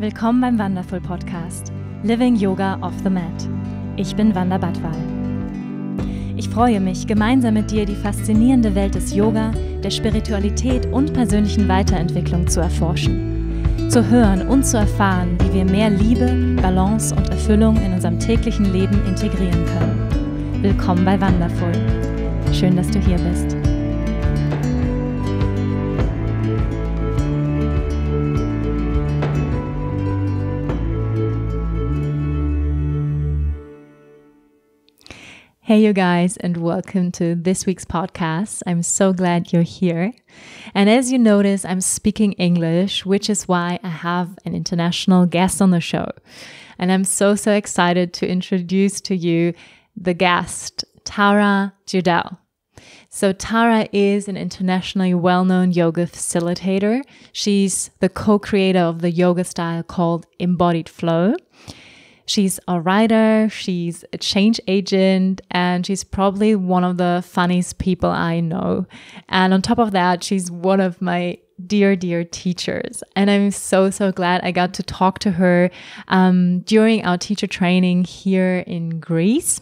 Willkommen beim Wandaful Podcast, Living Yoga off the Mat. Ich bin Wanda Badwal. Ich freue mich, gemeinsam mit dir die faszinierende Welt des Yoga, der Spiritualität und persönlichen Weiterentwicklung zu erforschen, zu hören und zu erfahren, wie wir mehr Liebe, Balance und Erfüllung in unserem täglichen Leben integrieren können. Willkommen bei Wandaful. Schön, dass du hier bist. Hey you guys, and welcome to this week's podcast. I'm so glad you're here. And as you notice, I'm speaking English, which is why I have an international guest on the show. And I'm so excited to introduce to you the guest, Tara Judelle. So Tara is an internationally well-known yoga facilitator. She's the co-creator of the yoga style called Embodied Flow. She's a writer, she's a change agent, and she's probably one of the funniest people I know. And on top of that, she's one of my dear teachers. And I'm so glad I got to talk to her during our teacher training here in Greece.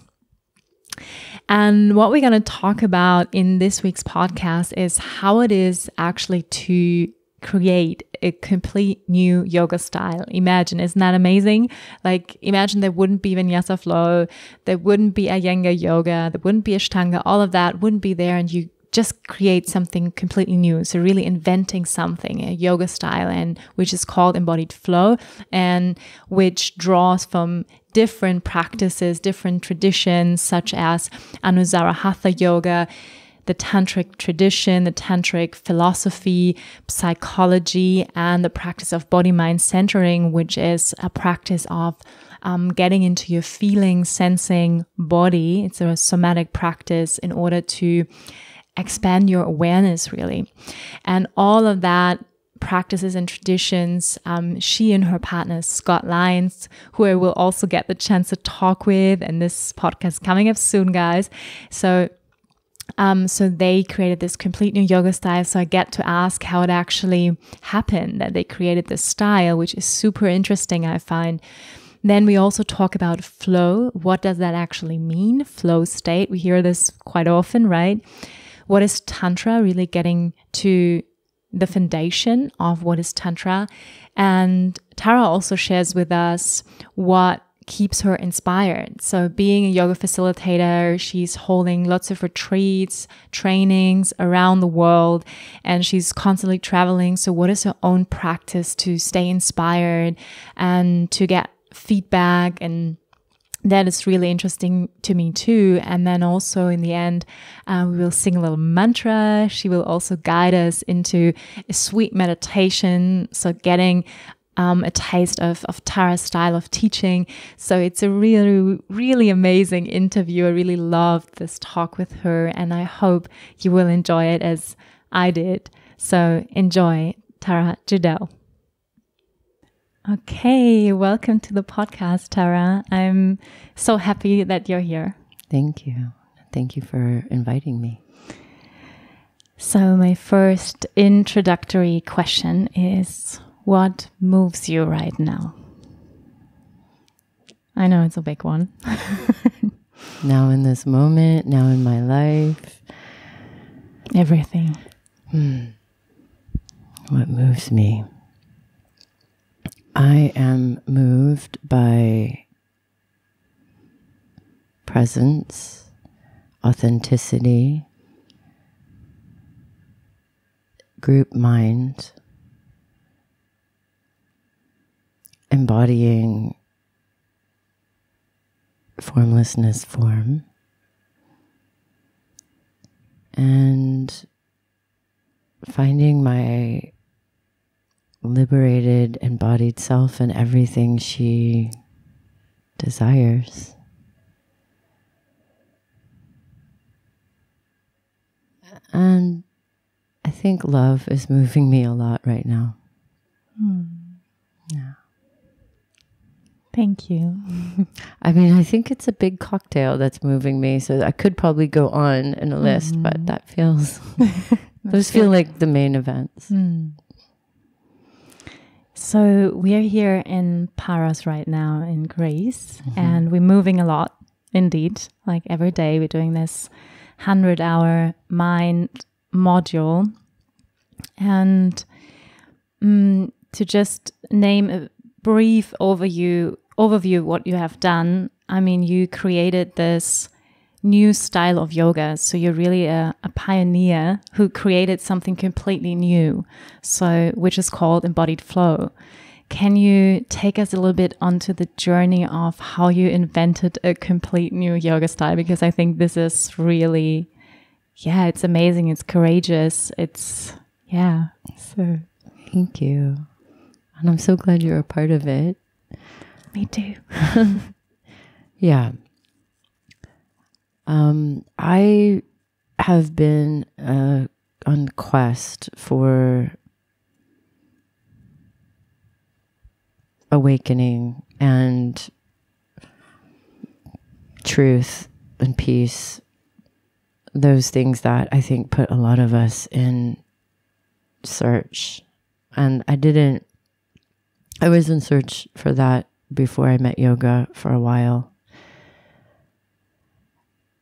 And what we're going to talk about in this week's podcast is how it is actually to create a complete new yoga style. Imagine, isn't that amazing? Like, imagine there wouldn't be Vinyasa flow, there wouldn't be Iyengar yoga, there wouldn't be Ashtanga, all of that wouldn't be there, and you just create something completely new. So really inventing something, a yoga style, and which is called Embodied Flow, and which draws from different practices, different traditions, such as Anusara Hatha yoga, the tantric tradition, the tantric philosophy, psychology, and the practice of body-mind centering, which is a practice of getting into your feeling, sensing body. It's a somatic practice in order to expand your awareness, really. And all of that practices and traditions, she and her partner, Scott Lyons, who I will also get the chance to talk with, and this podcast coming up soon, guys. So they created this complete new yoga style. So I get to ask how it actually happened that they created this style, which is super interesting, I find. Then we also talk about flow. What does that actually mean? Flow state. We hear this quite often, right? What is Tantra? Really getting to the foundation of what is Tantra. And Tara also shares with us what keeps her inspired. So being a yoga facilitator, she's holding lots of retreats, trainings around the world, and she's constantly traveling. So what is her own practice to stay inspired and to get feedback? And that is really interesting to me too. And then also in the end, we will sing a little mantra. She will also guide us into a sweet meditation. So getting a taste of Tara's style of teaching. So it's a really amazing interview. I really loved this talk with her, and I hope you will enjoy it as I did. So enjoy, Tara Judelle. Okay, welcome to the podcast, Tara. I'm so happy that you're here. Thank you. Thank you for inviting me. So my first introductory question is, what moves you right now? I know it's a big one. Now in this moment, now in my life. Everything. What moves me? I am moved by presence, authenticity, group mind, embodying formlessness form, and finding my liberated, embodied self and everything she desires. And I think love is moving me a lot right now. Yeah. Thank you. I mean, I think it's a big cocktail that's moving me. So I could probably go on in a list, but that feels, those feel like the main events. So we are here in Paros right now in Greece, and we're moving a lot, indeed. Like every day we're doing this 100-hour mind module. And to just name a brief overview of what you have done, I mean, you created this new style of yoga. So you're really a pioneer who created something completely new, which is called Embodied Flow. Can you take us a little bit onto the journey of how you invented a complete new yoga style? Because I think this is really, it's amazing. It's courageous. So. Thank you. And I'm so glad you're a part of it. Me too. Yeah. I have been on quest for awakening and truth and peace. Those things that I think put a lot of us in search. And I was in search for that before I met yoga for a while.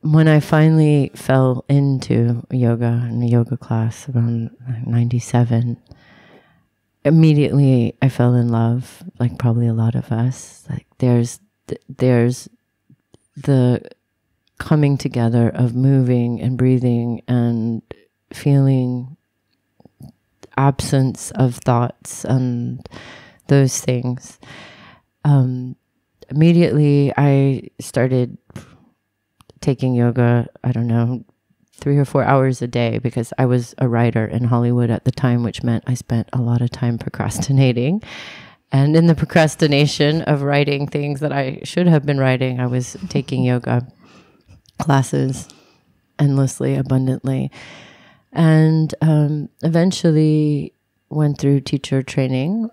When I finally fell into yoga in a yoga class around 97, immediately I fell in love, like probably a lot of us. Like there's the coming together of moving and breathing and feeling absence of thoughts and those things. Immediately I started taking yoga, 3 or 4 hours a day, because I was a writer in Hollywood at the time, which meant I spent a lot of time procrastinating. And in the procrastination of writing things that I should have been writing, I was taking yoga classes endlessly, abundantly. And eventually went through teacher training.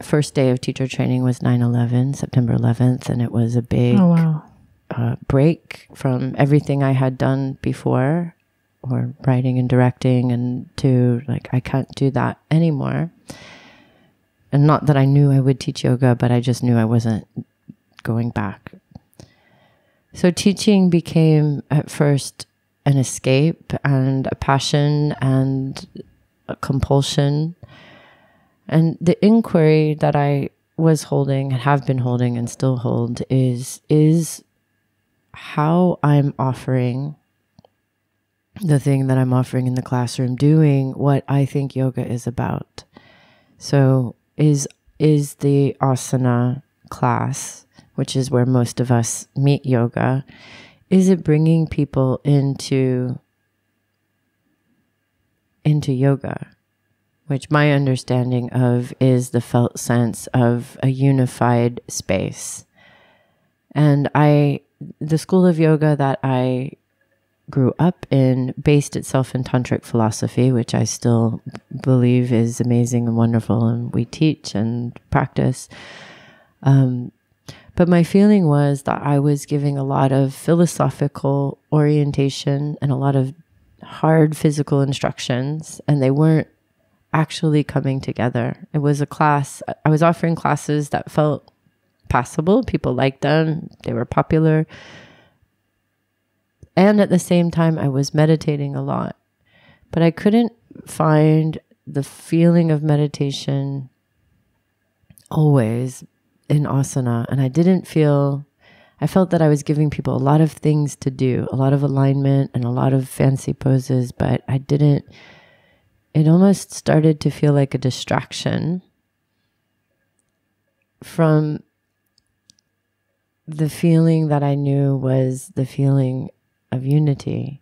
First day of teacher training was 9/11, September 11th, and it was a big break from everything I had done before, or writing and directing, and to like, I can't do that anymore. And not that I knew I would teach yoga, but I just knew I wasn't going back. So teaching became at first an escape and a passion and a compulsion. And the inquiry that I was holding and have been holding and still hold is how I'm offering the thing that I'm offering in the classroom, doing what I think yoga is about. So is the asana class, which is where most of us meet yoga, is it bringing people into yoga? Which my understanding of is the felt sense of a unified space. And the school of yoga that I grew up in based itself in tantric philosophy, which I still believe is amazing and wonderful, and we teach and practice. But my feeling was that I was giving a lot of philosophical orientation and a lot of hard physical instructions, and they weren't actually coming together. It was a class, I was offering classes that felt passable. People liked them. They were popular. And at the same time, I was meditating a lot. But I couldn't find the feeling of meditation always in asana. And I felt that I was giving people a lot of things to do, a lot of alignment and a lot of fancy poses, but it almost started to feel like a distraction from the feeling that I knew was the feeling of unity.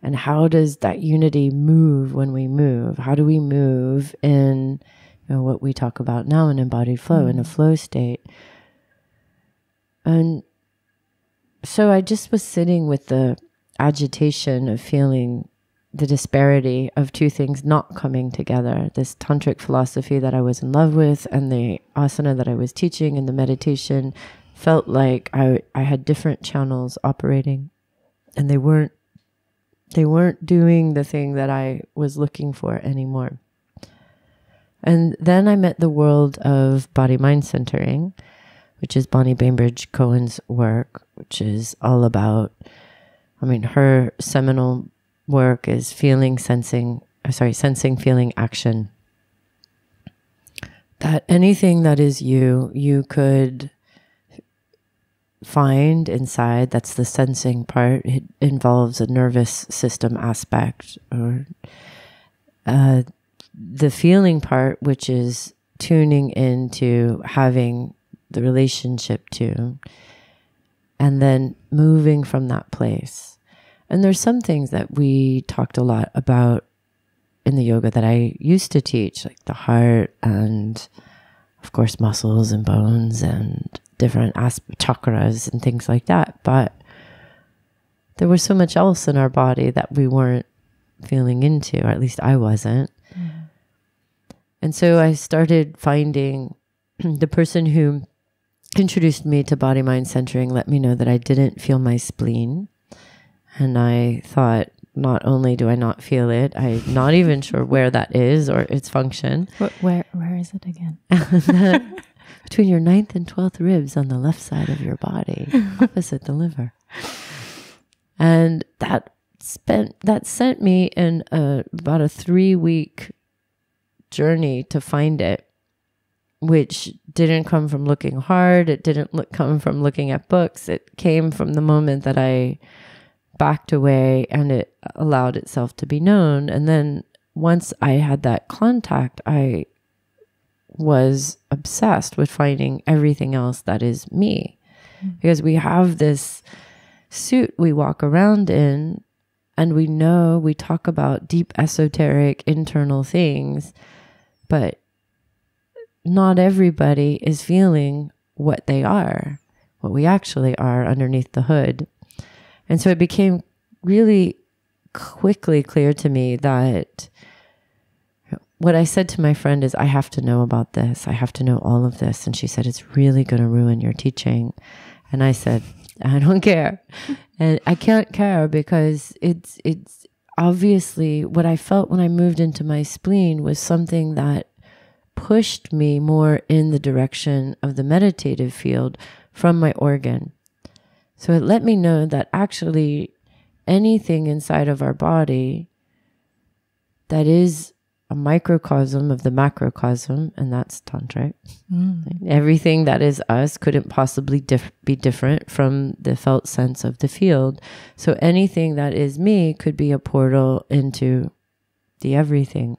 And how does that unity move when we move? How do we move in what we talk about now in embodied flow, in a flow state? And so I just was sitting with the agitation of feeling the disparity of two things not coming together. This tantric philosophy that I was in love with and the asana that I was teaching and the meditation felt like I had different channels operating, and they weren't doing the thing that I was looking for anymore. And then I met the world of body-mind centering, which is Bonnie Bainbridge Cohen's work, which is all about, her seminal work is sensing, feeling, action. That anything that is you could find inside. That's the sensing part. It involves a nervous system aspect, or the feeling part, which is tuning into having the relationship to, and then moving from that place. And there's some things that we talked a lot about in the yoga that I used to teach, like the heart and, of course, muscles and bones and different chakras and things like that. But there was so much else in our body that we weren't feeling into, or at least I wasn't. Mm. And so I started finding the person who introduced me to body-mind centering let me know that I didn't feel my spleen. And I thought, not only do I not feel it, I'm not even sure where that is or its function. Where is it again? Between your 9th and 12th ribs on the left side of your body, opposite the liver. And that sent me in about a 3-week journey to find it, which didn't come from looking hard. It didn't come from looking at books. It came from the moment that I backed away and it allowed itself to be known. And then once I had that contact, I was obsessed with finding everything else that is me. Mm. Because we have this suit we walk around in, and we talk about deep esoteric internal things, but not everybody is feeling what they are, what we actually are underneath the hood. And so it became really quickly clear to me that what I said to my friend is, I have to know about this. I have to know all of this. And she said, it's really going to ruin your teaching. And I said, I don't care. And I can't care because it's obviously what I felt when I moved into my spleen was something that pushed me more in the direction of the meditative field from my organ. So it let me know that actually anything inside of our body that is a microcosm of the macrocosm, and that's tantric. Mm. Everything that is us couldn't possibly be different from the felt sense of the field. So anything that is me could be a portal into the everything.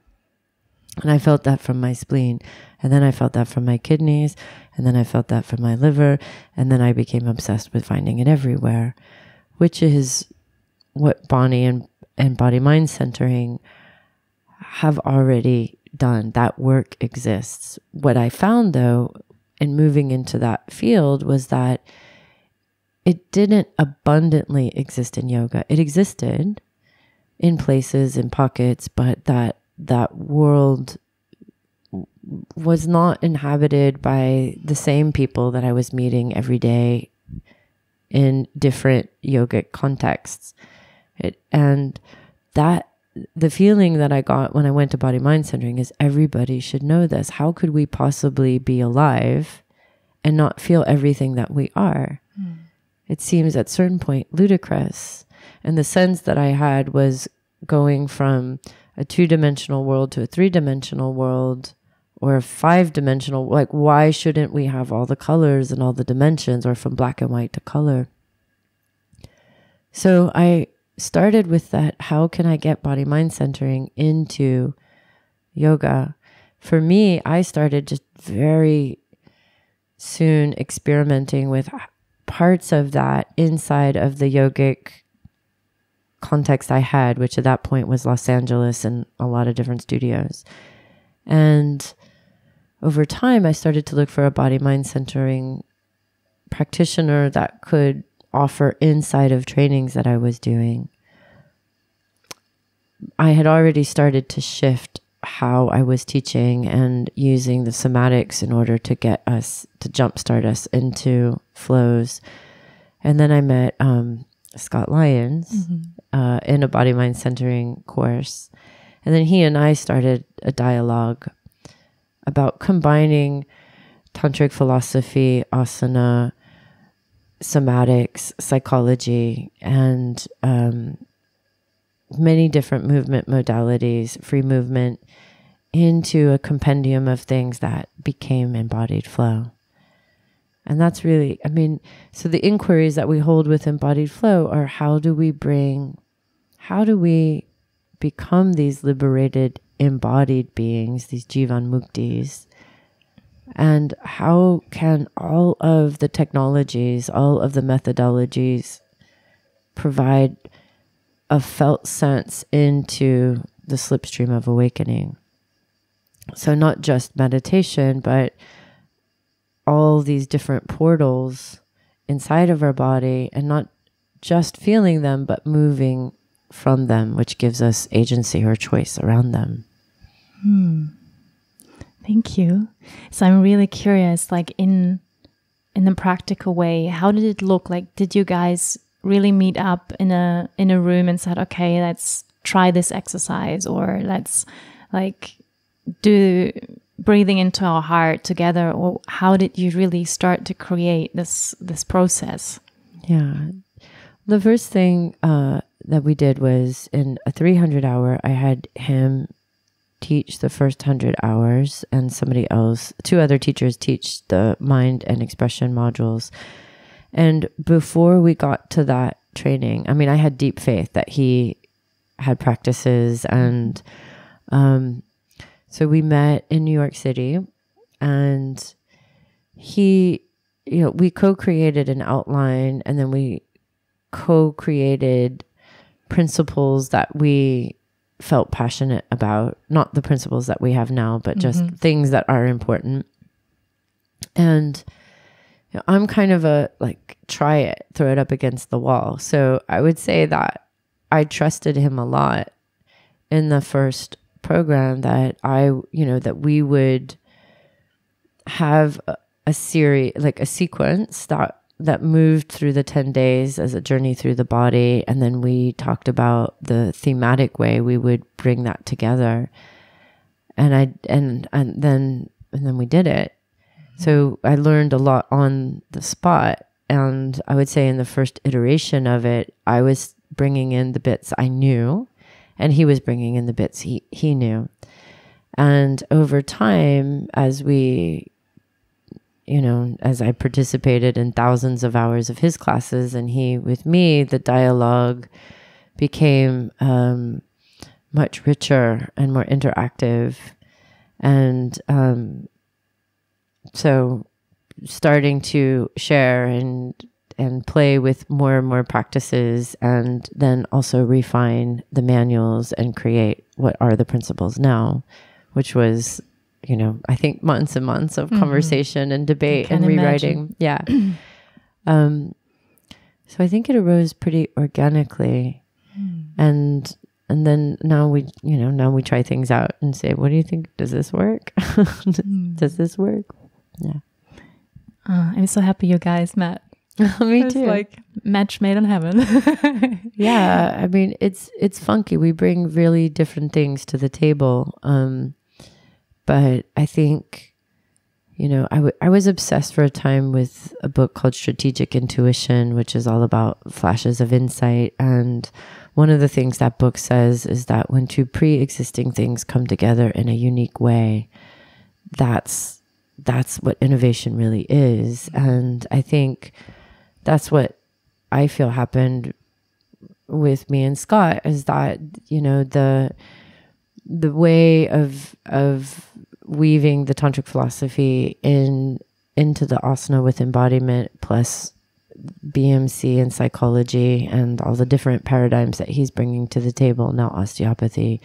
And I felt that from my spleen. And then I felt that from my kidneys. And then I felt that from my liver. And then I became obsessed with finding it everywhere, which is what Bonnie and body-mind centering have already done. That work exists. What I found, though, in moving into that field was that it didn't abundantly exist in yoga. It existed in places, in pockets, but that world was not inhabited by the same people that I was meeting every day in different yogic contexts. And that the feeling that I got when I went to body-mind centering is everybody should know this. How could we possibly be alive and not feel everything that we are? Mm. It seems at a certain point ludicrous. And the sense that I had was going from a 2-dimensional world to a 3-dimensional world, or a 5-dimensional, like why shouldn't we have all the colors and all the dimensions, or from black and white to color? So I started with that. How can I get body-mind centering into yoga? For me, I started just very soon experimenting with parts of that inside of the yogic context I had, which at that point was Los Angeles and a lot of different studios. And over time, I started to look for a body-mind centering practitioner that could offer inside of trainings that I was doing. I had already started to shift how I was teaching and using the somatics in order to get us, to jumpstart us into flows. And then I met Scott Lyons in a body-mind centering course. And then he and I started a dialogue about combining tantric philosophy, asana, somatics, psychology, and many different movement modalities, free movement, into a compendium of things that became embodied flow. And that's really, so the inquiries that we hold with embodied flow are how do we become these liberated embodied beings, these jivan muktis, and how can all of the technologies, all of the methodologies provide a felt sense into the slipstream of awakening. So not just meditation, but all these different portals inside of our body, and not just feeling them, but moving from them, which gives us agency or choice around them. Thank you. So I'm really curious, like in the practical way, how did it look like? Did you guys really meet up in a room and said, okay, let's try this exercise, or let's like do breathing into our heart together? Or how did you really start to create this process? Yeah. The first thing that we did was in a 300 hour, I had him teach the first 100 hours, and somebody else, 2 other teachers, teach the mind and expression modules. And before we got to that training, I had deep faith that he had practices. And so we met in New York City, and we co-created an outline, and then we co-created principles that we felt passionate about, not the principles that we have now, but just things that are important. And I'm kind of a try it, throw it up against the wall. So I would say that I trusted him a lot in the first program, that that we would have a series, like a sequence that moved through the 10 days as a journey through the body. And then we talked about the thematic way we would bring that together. And then we did it. So I learned a lot on the spot. And I would say in the first iteration of it, I was bringing in the bits I knew, and he was bringing in the bits he knew. And over time, as I participated in thousands of hours of his classes and he with me, the dialogue became much richer and more interactive. And so starting to share and play with more and more practices, and then also refine the manuals and create what are the principles now, which was, I think months and months of conversation and debate and rewriting. Imagine. Yeah. So I think it arose pretty organically. And then now we try things out and say, what do you think? Does this work? Does this work? Yeah. I'm so happy you guys met. Me too. Like match made in heaven. Yeah. It's funky. We bring really different things to the table. But I think, I was obsessed for a time with a book called Strategic Intuition, which is all about flashes of insight. And one of the things that book says is that when 2 pre-existing things come together in a unique way, that's what innovation really is. And I think that's what I feel happened with me and Scott, is that, the way of weaving the tantric philosophy into the asana with embodiment, plus BMC and psychology and all the different paradigms that he's bringing to the table, now osteopathy,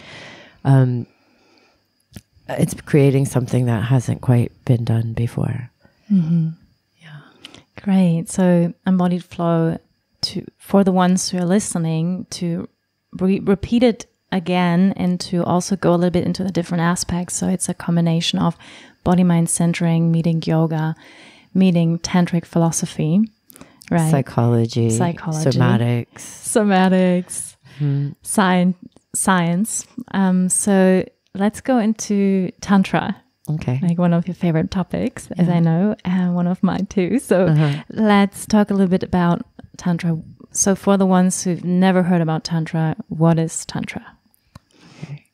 it's creating something that hasn't quite been done before. Yeah. Great. So embodied flow, for the ones who are listening, to repeat it again and to also go a little bit into the different aspects. So it's a combination of body-mind centering, meeting yoga, meeting tantric philosophy, right? Psychology, somatics, science. So let's go into Tantra. Okay. Like one of your favorite topics, as I know, and one of mine too. So let's talk a little bit about Tantra. So for the ones who've never heard about Tantra, what is Tantra? Okay.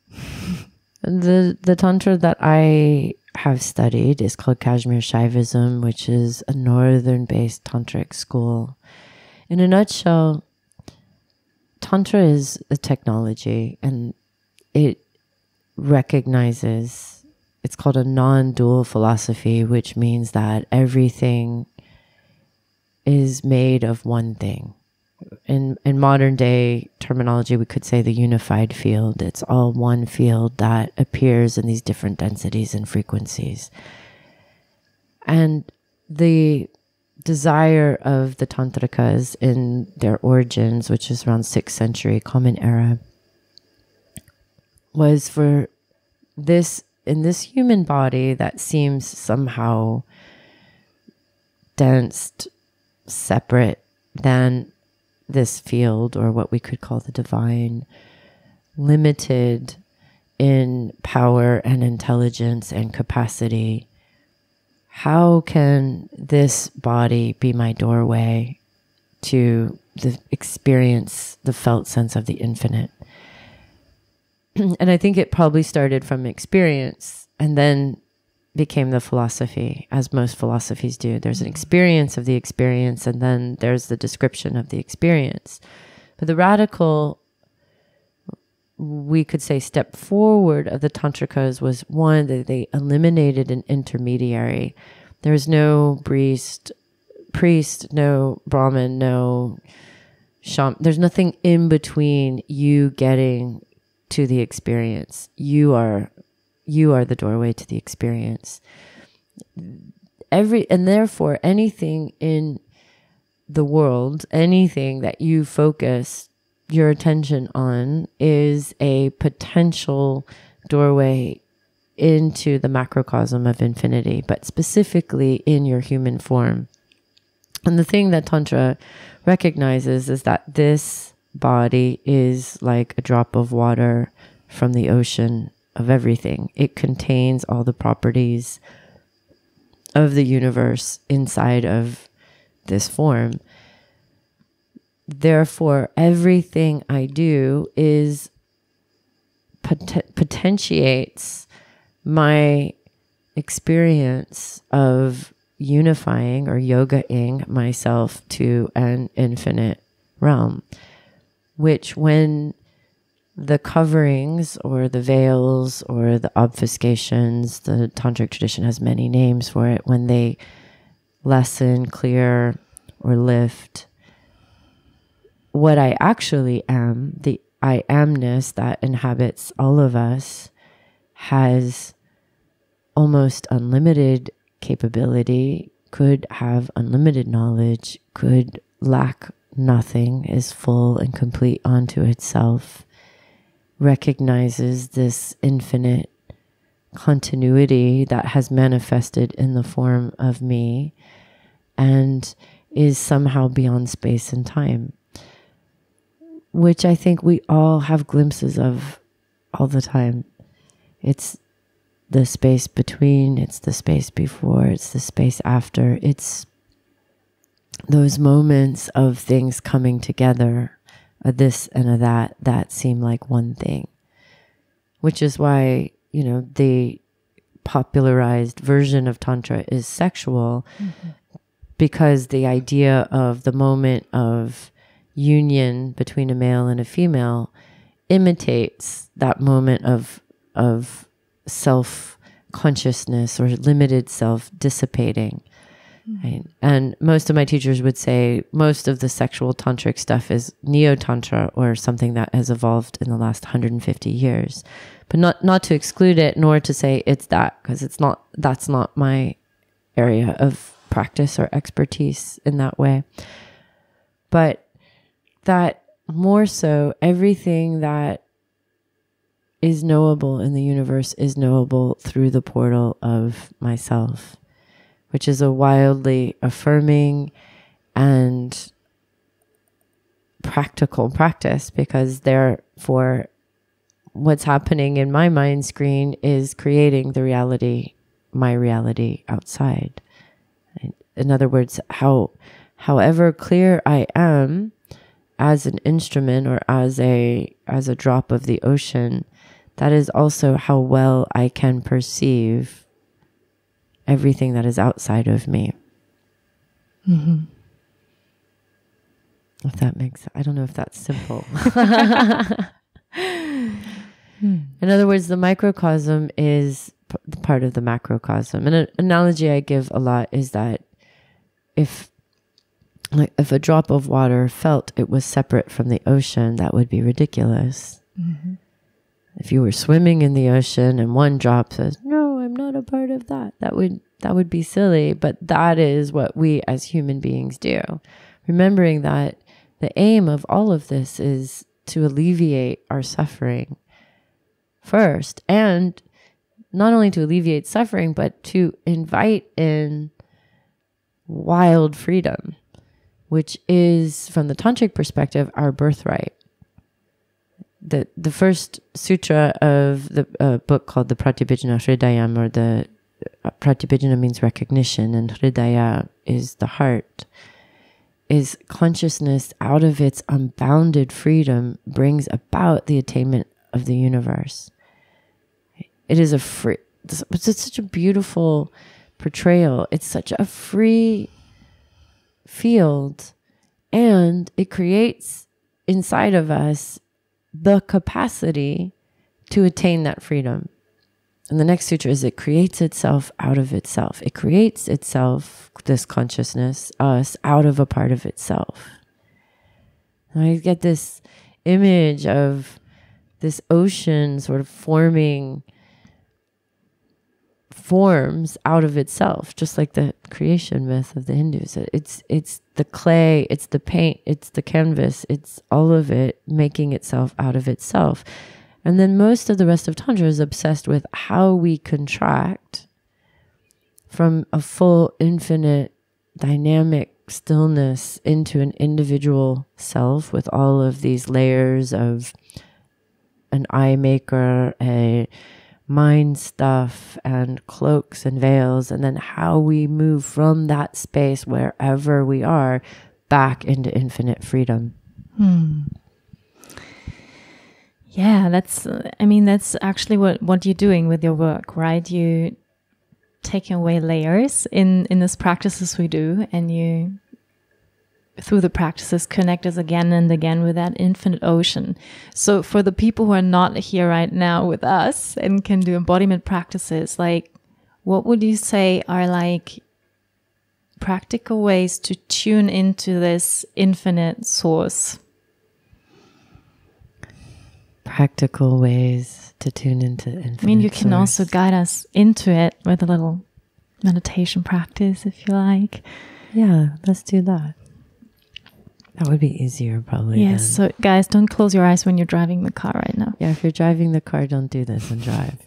The Tantra that I have studied is called Kashmir Shaivism, which is a northern-based tantric school. In a nutshell, Tantra is a technology, and it recognizes, it's called a non-dual philosophy, which means that everything is made of one thing. In modern day terminology, we could say the unified field. It's all one field that appears in these different densities and frequencies. And the desire of the Tantrikas in their origins, which is around 6th century Common Era, was for this, in this human body that seems somehow dense, separate than this field, or what we could call the divine, limited in power and intelligence and capacity. How can this body be my doorway to the experience, the felt sense of the infinite? And I think it probably started from experience and then became the philosophy, as most philosophies do. There's an experience of the experience, and then there's the description of the experience. But the radical, we could say, step forward of the Tantrikas was one, that they eliminated an intermediary. There's no priest, no Brahmin, no shaman. There's nothing in between you getting to the experience. You are the doorway to the experience. And therefore, anything in the world, anything that you focus your attention on is a potential doorway into the macrocosm of infinity, but specifically in your human form. And the thing that Tantra recognizes is that this body is like a drop of water from the ocean of everything. It contains all the properties of the universe inside of this form. Therefore, everything I do is potentiates my experience of unifying or yogaing myself to an infinite realm, which when the coverings or the veils or the obfuscations, the tantric tradition has many names for it, when they lessen, clear, or lift, what I actually am, the I amness that inhabits all of us, has almost unlimited capability, could have unlimited knowledge, could lack nothing, is full and complete unto itself, recognizes this infinite continuity that has manifested in the form of me and is somehow beyond space and time, which I think we all have glimpses of all the time. It's the space between, it's the space before, it's the space after. It's those moments of things coming together, a this and a that seem like one thing, which is why, the popularized version of Tantra is sexual, because the idea of the moment of union between a male and a female imitates that moment of self-consciousness or limited self dissipating. Right? And most of my teachers would say most of the sexual tantric stuff is neo-tantra, or something that has evolved in the last 150 years. But not to exclude it, nor to say it's that, because that's not my area of practice or expertise in that way. But that more so, everything that is knowable in the universe is knowable through the portal of myself, which is a wildly affirming and practical practice, because therefore what's happening in my mind screen is creating the reality my reality outside. In other words, however clear I am as an instrument or as a drop of the ocean, that is also how well I can perceive everything that is outside of me. Mm-hmm. If that makes, I don't know if that's simple. In other words, the microcosm is part of the macrocosm. And an analogy I give a lot is that if a drop of water felt it was separate from the ocean, that would be ridiculous. Mm-hmm. If you were swimming in the ocean and one drop says, "No, I'm not a part of that," that would be silly. But that is what we as human beings do. Remembering that the aim of all of this is to alleviate our suffering first, and not only to alleviate suffering, but to invite in wild freedom, which is, from the tantric perspective, our birthright. The first sutra of the book called the Pratibhijna Hridayam, or the Pratibhijna means recognition, and Hridaya is the heart, is consciousness out of its unbounded freedom brings about the attainment of the universe. It is it's such a beautiful portrayal. It's such a free field, and it creates inside of us the capacity to attain that freedom. And the next sutra is it creates itself out of itself. It creates itself, this consciousness, us, out of a part of itself. And I get this image of this ocean sort of forming forms out of itself, just like the creation myth of the Hindus. It's the clay, it's the paint, it's the canvas, it's all of it making itself out of itself. And then most of the rest of Tantra is obsessed with how we contract from a full, infinite, dynamic stillness into an individual self with all of these layers of an eye maker, a mind stuff, and cloaks and veils, and then how we move from that space, wherever we are, back into infinite freedom. Yeah, that's actually what you're doing with your work, right? You taking away layers in these practices we do, and you, through the practices, connect us again and again with that infinite ocean. So for the people who are not here right now with us and can do embodiment practices, like, what would you say are like practical ways to tune into this infinite source? Practical ways to tune into infinite I mean, you can source. also guide us into it with a little meditation practice, if you like. Yeah, let's do that. That would be easier, probably. Yes, so guys, don't close your eyes when you're driving the car right now. Yeah, if you're driving the car, don't do this and drive.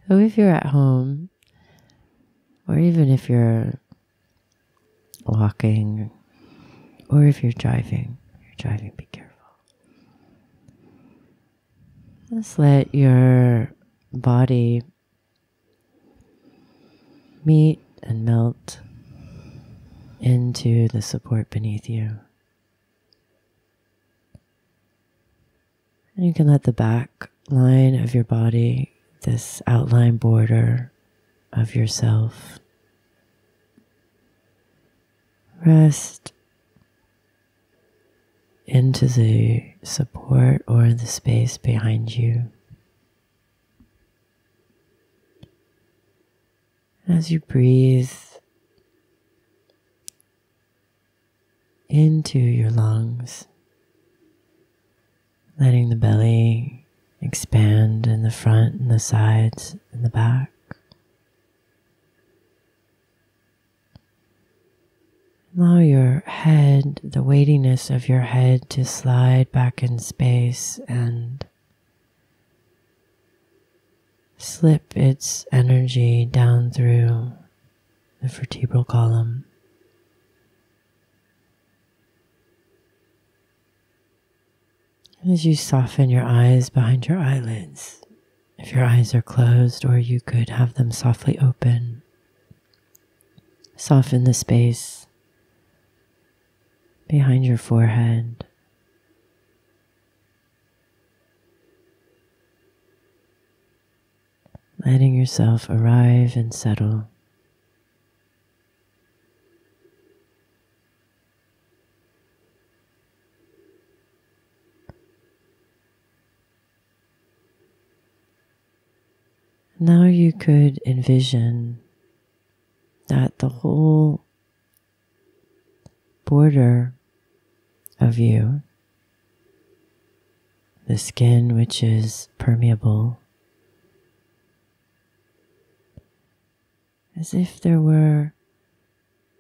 So if you're at home, or even if you're walking, or if you're driving, be careful. Just let your body meet and melt into the support beneath you. And you can let the back line of your body, this outline border of yourself, rest into the support or the space behind you. As you breathe into your lungs, letting the belly expand in the front and the sides and the back. Allow your head, the weightiness of your head, to slide back in space and slip its energy down through the vertebral column. As you soften your eyes behind your eyelids, if If your eyes are closed, or you could have them softly open, soften the space behind your forehead. Letting yourself arrive and settle. Now you could envision that the whole border of you, the skin which is permeable, as if there were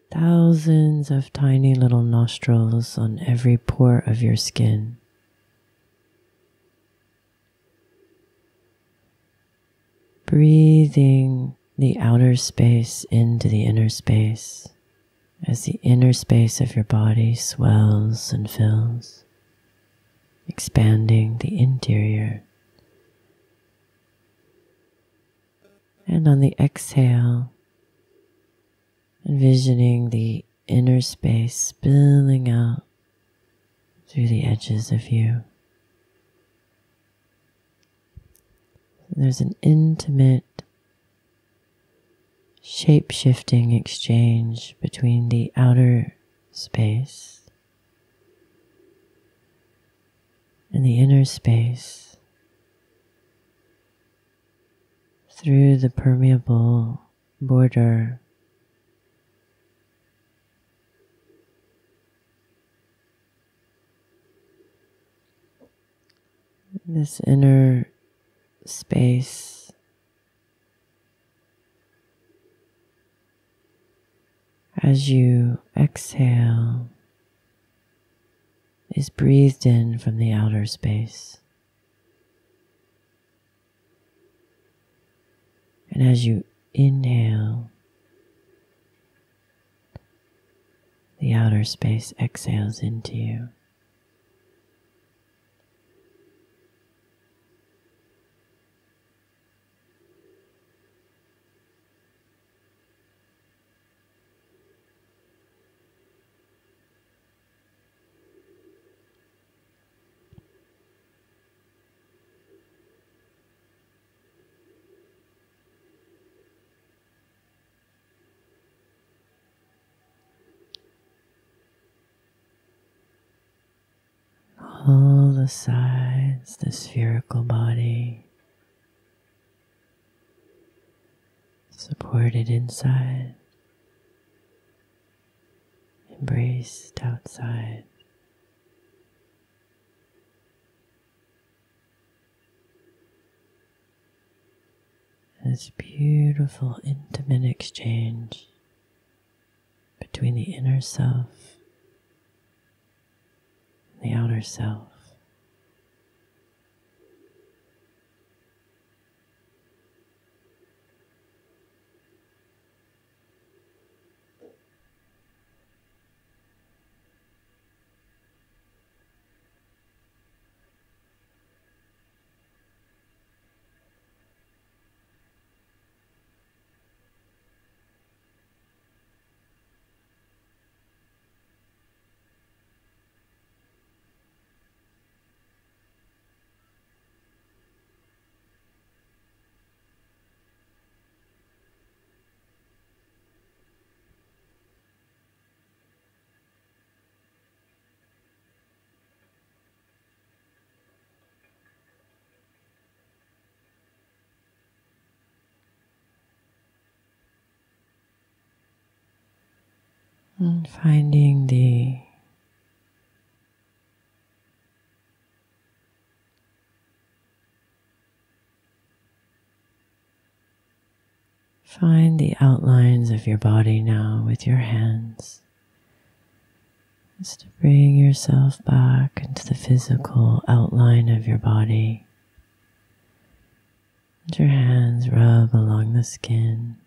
thousands of tiny little nostrils on every pore of your skin. Breathing the outer space into the inner space as the inner space of your body swells and fills, expanding the interior. And on the exhale, envisioning the inner space spilling out through the edges of you. There's an intimate, shape-shifting exchange between the outer space and the inner space through the permeable border. This inner space as you exhale is breathed in from the outer space. And as you inhale, the outer space exhales into you. All the sides, the spherical body, supported inside, embraced outside. This beautiful, intimate exchange between the inner self the outer self. And finding find the outlines of your body now with your hands. Just to bring yourself back into the physical outline of your body. Let your hands rub along the skin.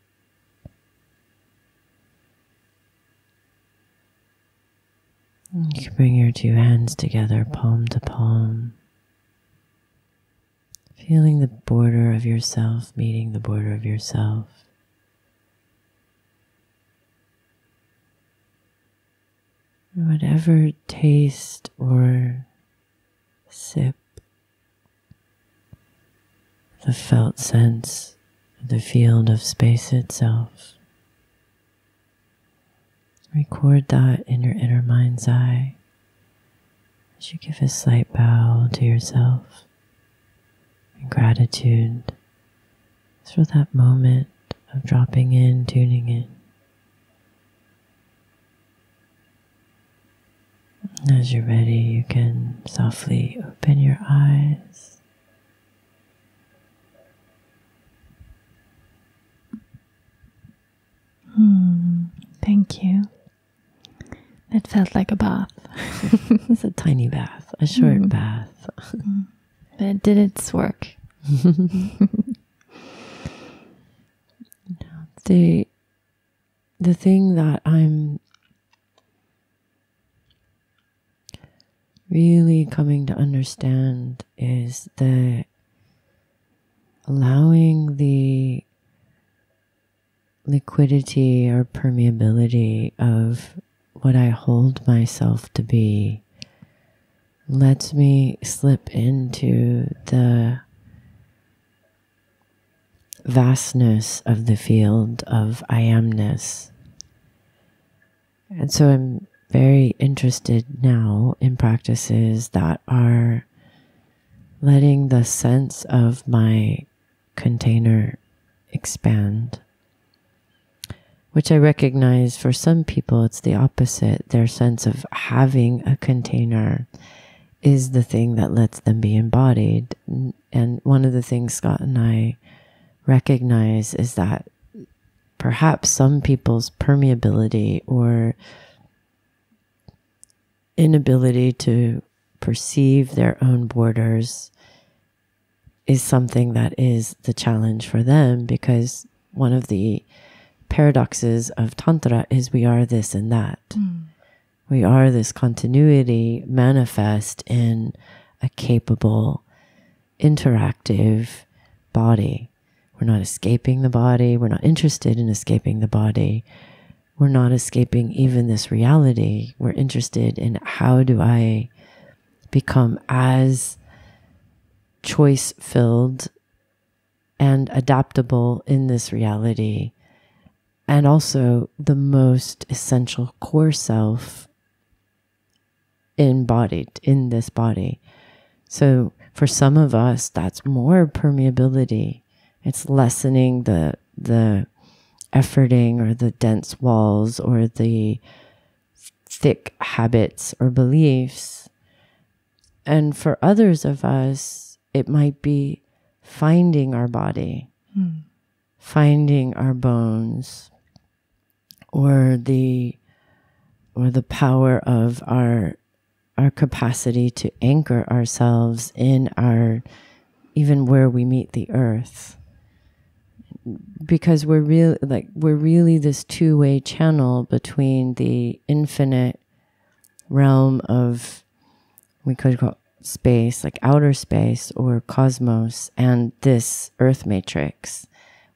You can bring your two hands together, palm to palm. Feeling the border of yourself, meeting the border of yourself. Whatever taste or sip, the felt sense of the field of space itself. Record that in your inner mind's eye as you give a slight bow to yourself in gratitude for that moment of dropping in, tuning in. As you're ready, you can softly open your eyes. Thank you. It felt like a bath. It's a tiny bath, a short bath. But it did its work. The thing that I'm really coming to understand is allowing the liquidity or permeability of what I hold myself to be lets me slip into the vastness of the field of I amness. And so I'm very interested now in practices that are letting the sense of my container expand, which I recognize for some people it's the opposite. Their sense of having a container is the thing that lets them be embodied. And one of the things Scott and I recognize is that perhaps some people's permeability or inability to perceive their own borders is something that is the challenge for them, because one of the paradoxes of Tantra is we are this and that. We are this continuity manifest in a capable, interactive body. We're not escaping the body. We're not interested in escaping the body. We're not escaping even this reality. We're interested in how do I become as choice-filled and adaptable in this reality, and also the most essential core self embodied in this body. So for some of us, that's more permeability. It's lessening the efforting or the dense walls or the thick habits or beliefs. And for others of us, it might be finding our body, finding our bones, or the power of our capacity to anchor ourselves in our, even where we meet the earth. Because we're really this two-way channel between the infinite realm of, we could call space, like outer space or cosmos, and this earth matrix.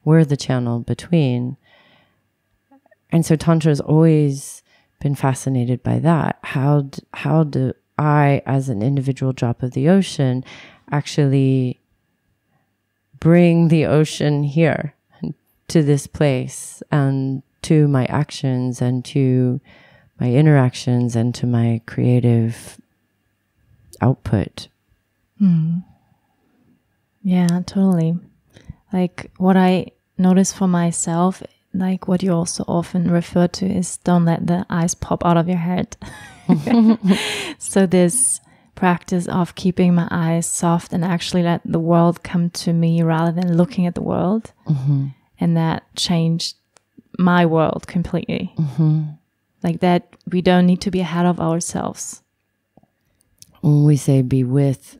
We're the channel between. And so Tantra has always been fascinated by that. How do I, as an individual drop of the ocean, actually bring the ocean here to this place, and to my actions and to my interactions and to my creative output. Yeah, totally. Like what I notice for myself, like what you also often refer to, is don't let the eyes pop out of your head. So this practice of keeping my eyes soft and actually let the world come to me rather than looking at the world. And that changed my world completely. Like that we don't need to be ahead of ourselves. When we say be with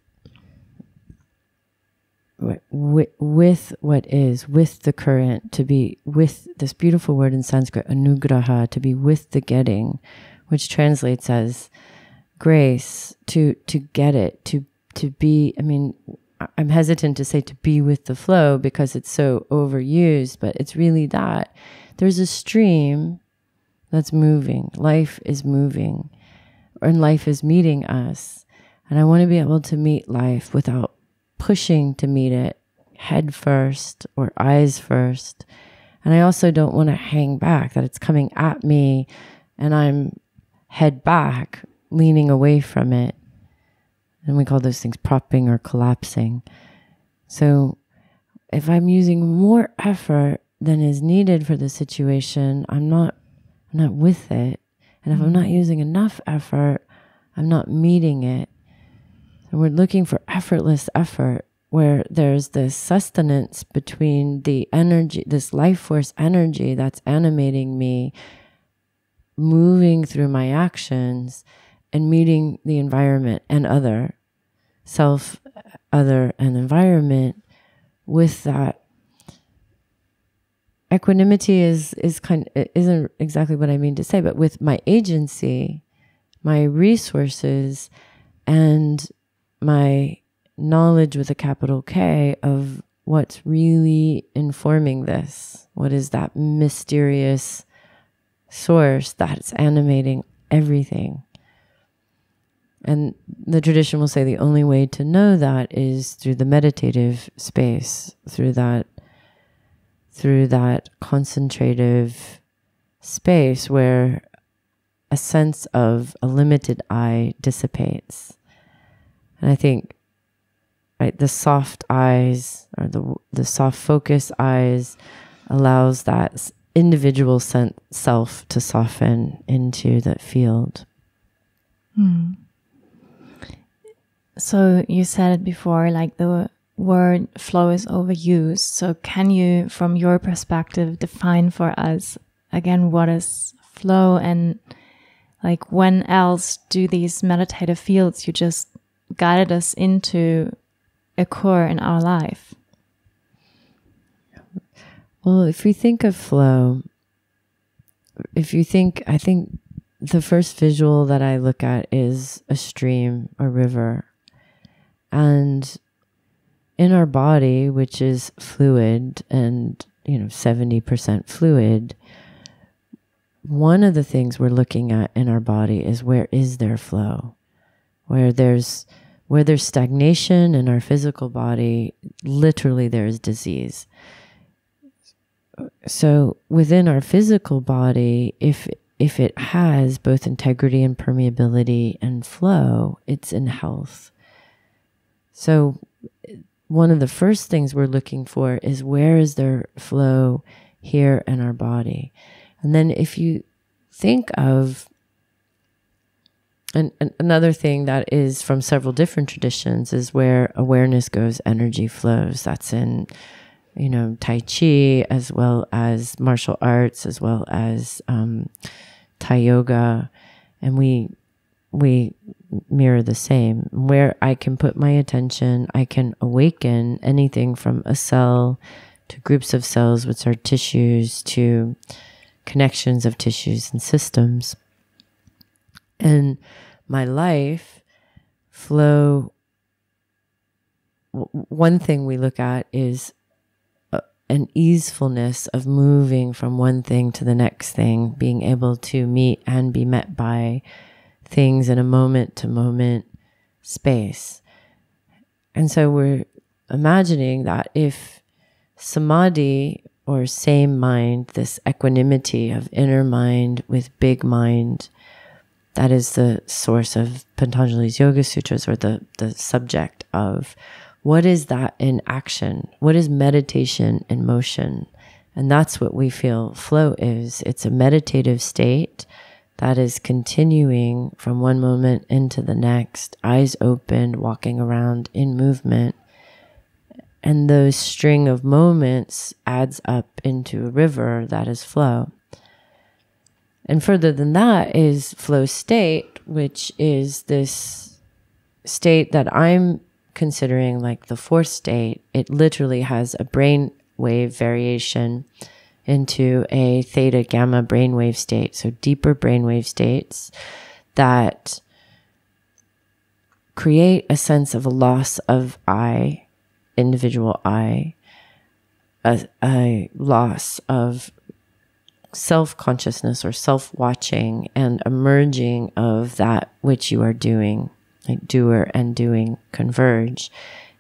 what is, with the current, to be with this beautiful word in Sanskrit, anugraha, to be with the getting, which translates as grace, to get it, to be, I mean, I'm hesitant to say to be with the flow because it's so overused, but it's really that there's a stream that's moving. Life is moving, and life is meeting us. And I want to be able to meet life without pushing to meet it head first or eyes first. And I also don't want to hang back, that it's coming at me and I'm head back, leaning away from it. And we call those things propping or collapsing. So if I'm using more effort than is needed for the situation, I'm not with it. And if I'm not using enough effort, I'm not meeting it. And we're looking for effortless effort, where there's this sustenance between the energy, this life force energy that's animating me, moving through my actions and meeting the environment and other, self, other, and environment with that. Equanimity isn't exactly what I mean to say, but with my agency, my resources, and my knowledge with a capital K of what's really informing this. What is that mysterious source that's animating everything? And the tradition will say the only way to know that is through the meditative space, through that concentrative space where a sense of a limited I dissipates. And I think, right, the soft eyes, or the soft focus eyes, allows that individual self to soften into that field. So you said it before, like the word flow is overused. So can you, from your perspective, define for us again what is flow, and like when else do these meditative fields you just guided us into occur in our life? Well, if we think of flow, I think the first visual that I look at is a stream, a river. And in our body, which is fluid and, 70% fluid, one of the things we're looking at in our body is where is there flow? Where there's stagnation in our physical body, literally there is disease. So within our physical body, if it has both integrity and permeability and flow, it's in health. So one of the first things we're looking for is where is there flow here in our body? And then if you think of another thing that is from several different traditions is where awareness goes, energy flows. That's in, Tai Chi, as well as martial arts, as well as Thai yoga. And we mirror the same. Where I can put my attention, I can awaken anything from a cell to groups of cells, which are tissues, to connections of tissues and systems. And my life flow, one thing we look at is an easefulness of moving from one thing to the next thing, being able to meet and be met by things in a moment-to-moment space. And so we're imagining that if samadhi, or same mind, this equanimity of inner mind with big mind, that is the source of Patanjali's Yoga Sutras, or the subject of what is that in action? What is meditation in motion? And that's what we feel flow is. It's a meditative state that is continuing from one moment into the next, eyes open, walking around in movement. And those string of moments adds up into a river that is flow. And further than that is flow state, which is this state that I'm considering like the fourth state. It literally has a brain wave variation into a theta gamma brainwave state. So deeper brainwave states that create a sense of a loss of I, individual I, a loss of self-consciousness or self-watching and emerging of that which you are doing, like doer and doing converge.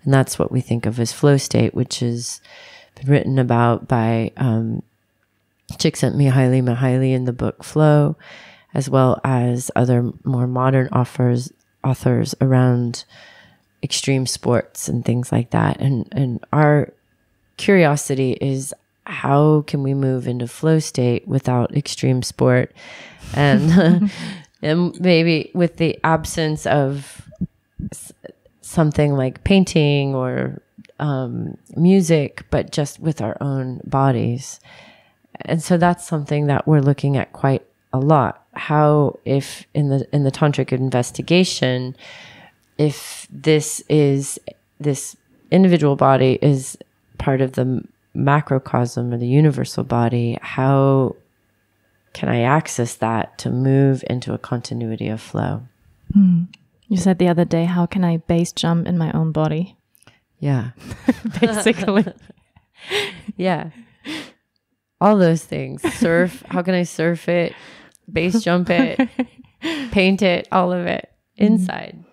And that's what we think of as flow state, which has been written about by Csikszentmihalyi in the book Flow, as well as other more modern authors around extreme sports and things like that. And our curiosity is, how can we move into flow state without extreme sport? And, and maybe with the absence of something like painting or music, but just with our own bodies. And so that's something that we're looking at quite a lot. How, if in the tantric investigation, if this individual body is part of the macrocosm or the universal body, how can I access that to move into a continuity of flow? You said the other day, how can I base jump in my own body? Yeah. Basically. Yeah. All those things. Surf. How can I surf it? Base jump it? Paint it? All of it. Inside.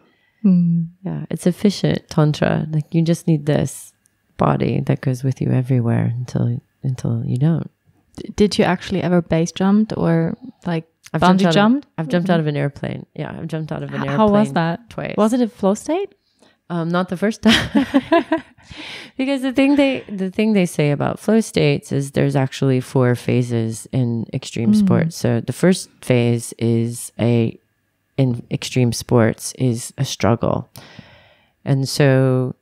Yeah. It's efficient tantra. Like, you just need this body that goes with you everywhere until you don't. Did you actually ever base jumped or like I've bungee jumped? I've jumped out of an airplane. Yeah, I've jumped out of an airplane. How was that? Twice. Was it a flow state? Not the first time. Because the thing they say about flow states is there's actually 4 phases in extreme sports. So the first phase in extreme sports is a struggle. And so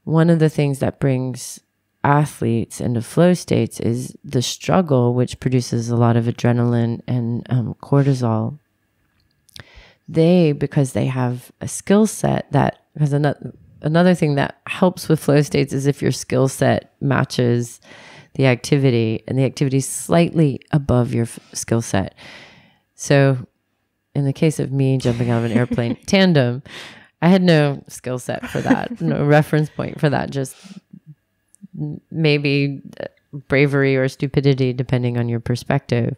one of the things that brings athletes into flow states is the struggle, which produces a lot of adrenaline and cortisol. Because they have a skill set that, because another thing that helps with flow states is if your skill set matches the activity and the activity is slightly above your skill set. So in the case of me jumping out of an airplane tandem, I had no skill set for that, no reference point for that, just maybe bravery or stupidity, depending on your perspective.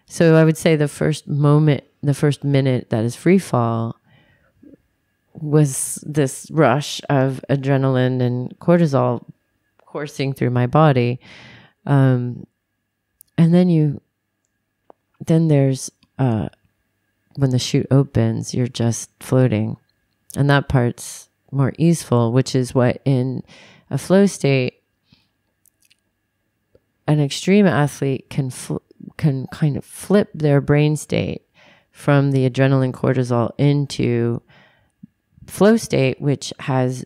So I would say the first minute that is free fall was this rush of adrenaline and cortisol coursing through my body. And then there's, when the chute opens, you're just floating. And that part's more easeful, which is what in a flow state, an extreme athlete can kind of flip their brain state from the adrenaline cortisol into flow state, which has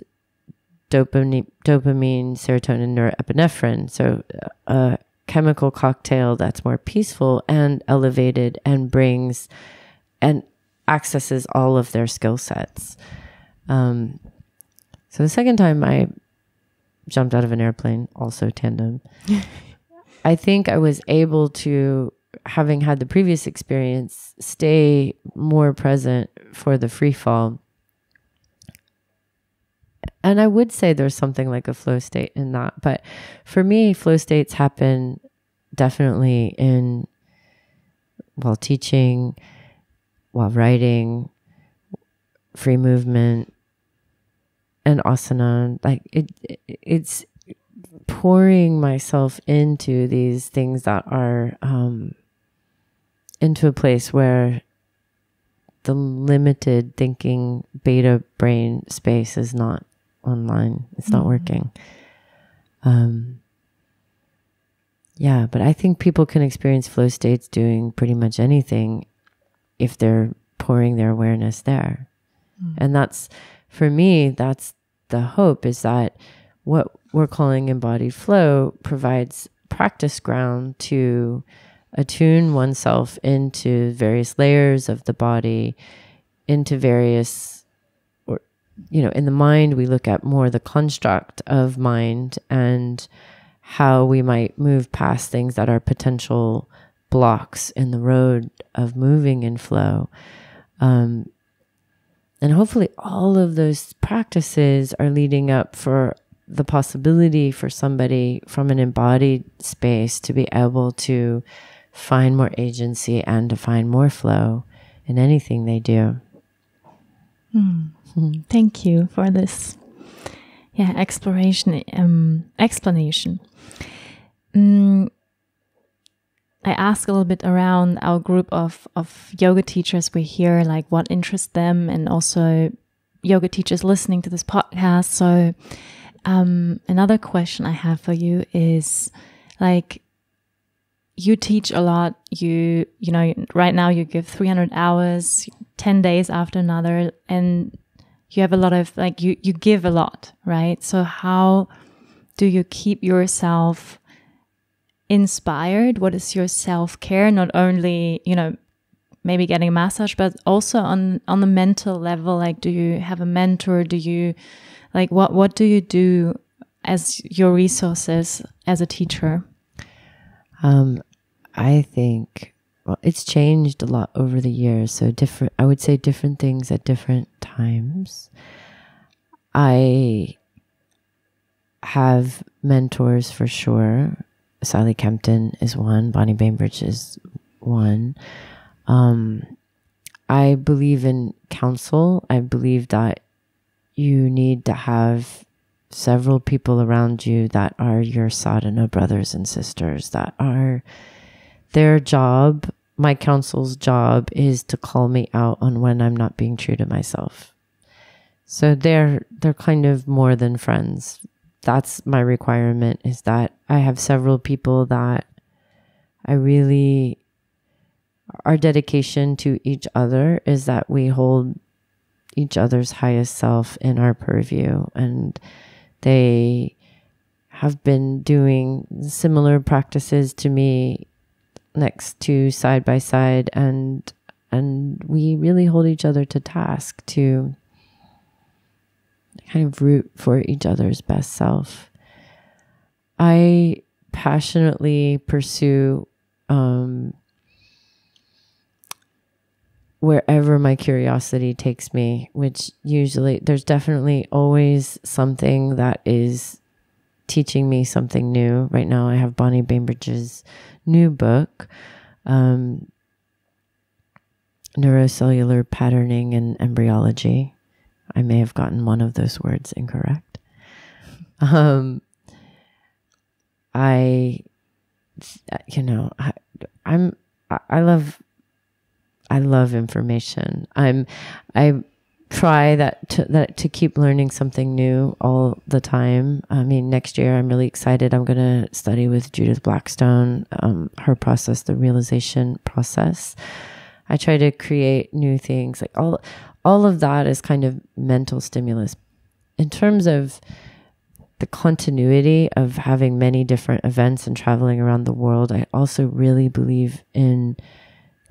dopamine, serotonin, norepinephrine. So a chemical cocktail that's more peaceful and elevated and brings and accesses all of their skill sets. So the second time I jumped out of an airplane, also tandem, I think I was able to, having had the previous experience, stay more present for the free fall. And I would say there's something like a flow state in that. But for me, flow states happen definitely while teaching, while writing, free movement, and asana. Like it's pouring myself into these things that are into a place where the limited thinking beta brain space is not online. It's not working. Yeah, but I think people can experience flow states doing pretty much anything if they're pouring their awareness there. And that's, for me, that's the hope, is that what we're calling embodied flow provides practice ground to attune oneself into various layers of the body, into various, or, in the mind, we look at more the construct of mind and how we might move past things that are potential blocks in the road of moving in flow. And hopefully all of those practices are leading up for the possibility for somebody from an embodied space to be able to find more agency and to find more flow in anything they do. Thank you for this explanation. I asked a little bit around our group of yoga teachers we hear, like what interests them, and also yoga teachers listening to this podcast. So another question I have for you is, like, you teach a lot. You know, right now you give 300 hours, 10 days after another, and you have a lot of, like, you give a lot, right? So how do you keep yourself inspired? What is your self-care? Not only, you know, maybe getting a massage, but also on the mental level. Like, do you have a mentor? Do you, like, what do you do as your resources as a teacher? I think, well, it's changed a lot over the years. So I would say different things at different times. I have mentors for sure. Sally Kempton is one. Bonnie Bainbridge is one. I believe in counsel. I believe that you need to have several people around you that are your sadhana brothers and sisters, that are their job. My counsel's job is to call me out on when I'm not being true to myself. So they're kind of more than friends. That's my requirement, is that I have several people that I really, our dedication to each other is that we hold each other's highest self in our purview. And they have been doing similar practices to me, next to side by side. And we really hold each other to task to kind of root for each other's best self. I passionately pursue wherever my curiosity takes me, which usually there's definitely always something that is teaching me something new. Right now I have Bonnie Bainbridge's new book, Neurocellular Patterning and Embryology. I may have gotten one of those words incorrect. I love information. I try to keep learning something new all the time. I mean, next year I'm really excited. I'm going to study with Judith Blackstone, her process, the realization process. I try to create new things. Like all of that is kind of mental stimulus. In terms of the continuity of having many different events and traveling around the world, I also really believe in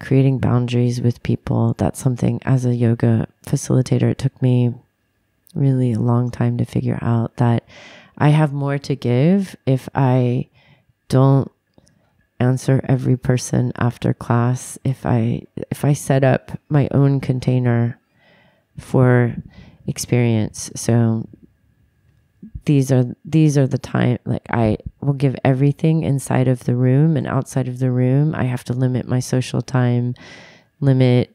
creating boundaries with people. That's something, as a yoga facilitator, it took me really a long time to figure out, that I have more to give if I don't answer every person after class. If I set up my own container for experience. So these are the time, like, I will give everything inside of the room, and outside of the room I have to limit my social time, limit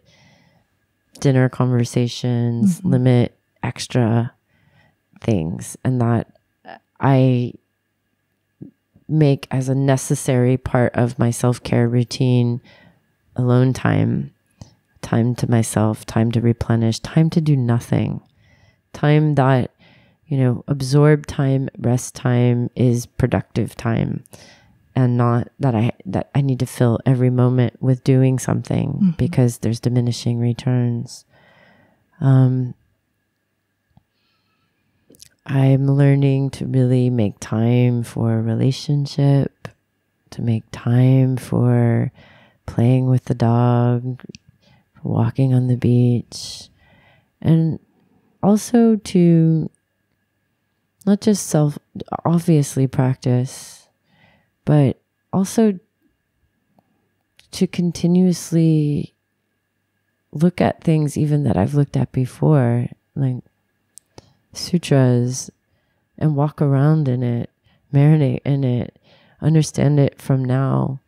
dinner conversations, limit extra things, and that I make as a necessary part of my self-care routine: alone time, time to myself, time to replenish, time to do nothing, time that, absorb time, rest time is productive time, and not that I need to fill every moment with doing something, because there's diminishing returns. I'm learning to really make time for relationship, to make time for playing with the dog, for walking on the beach, and also to not just obviously practice, but also to continuously look at things even that I've looked at before, like sutras and walk around in it, marinate in it, understand it from now,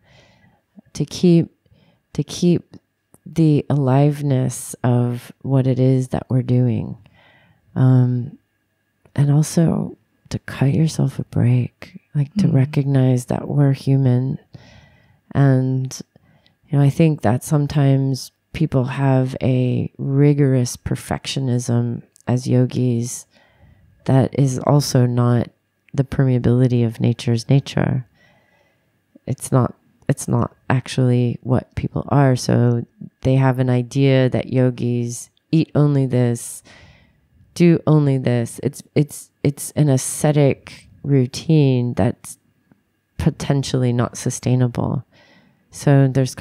to keep the aliveness of what it is that we're doing. And also to cut yourself a break, like to recognize that we're human. And, I think that sometimes people have a rigorous perfectionism as yogis that is also not the permeability of nature's nature. It's not actually what people are. So they have an idea that yogis eat only this, do only this. It's an ascetic routine that's potentially not sustainable. So there's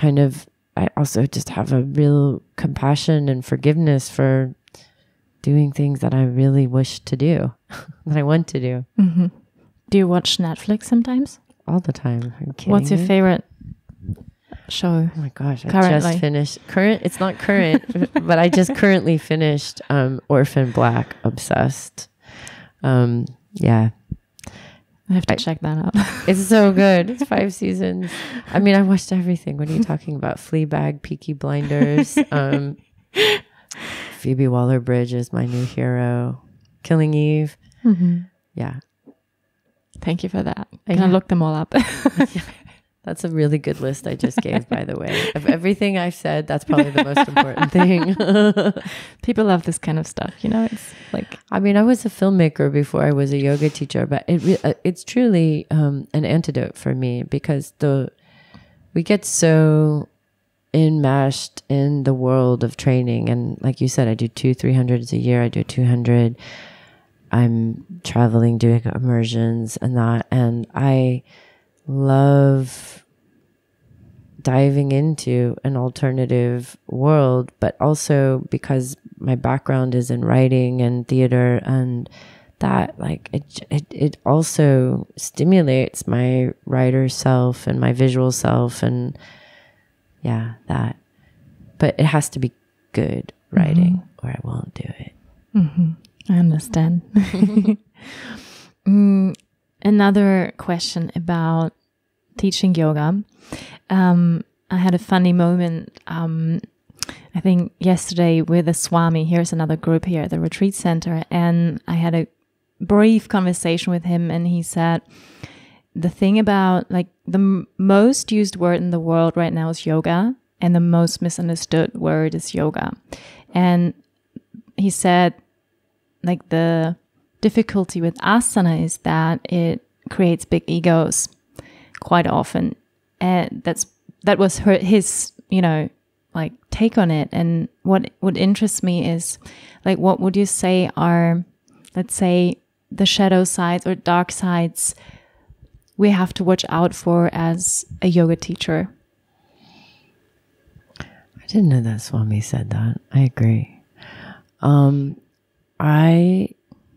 I also just have a real compassion and forgiveness for doing things that I really wish to do, that I want to do. Mm-hmm. Do you watch Netflix sometimes? All the time. Are you kidding What's your me? favorite show? Oh my gosh, currently? I just finished it's not current, but I just currently finished Orphan Black, obsessed. Yeah. I have to check that out. It's so good. It's 5 seasons. I mean, I watched everything. What are you talking about? Fleabag, Peaky Blinders, Phoebe Waller-Bridge is my new hero, Killing Eve. Mm-hmm. Yeah. Thank you for that. I'm going to look them all up. That's a really good list I just gave, by the way. Of everything I've said, that's probably the most important thing. People love this kind of stuff, It's like... I mean, I was a filmmaker before I was a yoga teacher, but it's truly an antidote for me, because we get so enmeshed in the world of training. And like you said, I do 300s a year. I do 200. I'm traveling, doing immersions and that. And I love diving into an alternative world, but also because my background is in writing and theater, and that it also stimulates my writer self and my visual self, and that. But it has to be good writing, or I won't do it. Mm-hmm. I understand. Another question about teaching yoga. I had a funny moment, I think yesterday with a Swami. Here's another group here at the retreat center. And I had a brief conversation with him, and he said, the thing about the most used word in the world right now is yoga, and the most misunderstood word is yoga. And he said, the difficulty with asana is that it creates big egos quite often. And that was his, take on it. And what interests me is, what would you say are, let's say, the shadow sides or dark sides we have to watch out for as a yoga teacher? I didn't know that Swami said that. I agree. I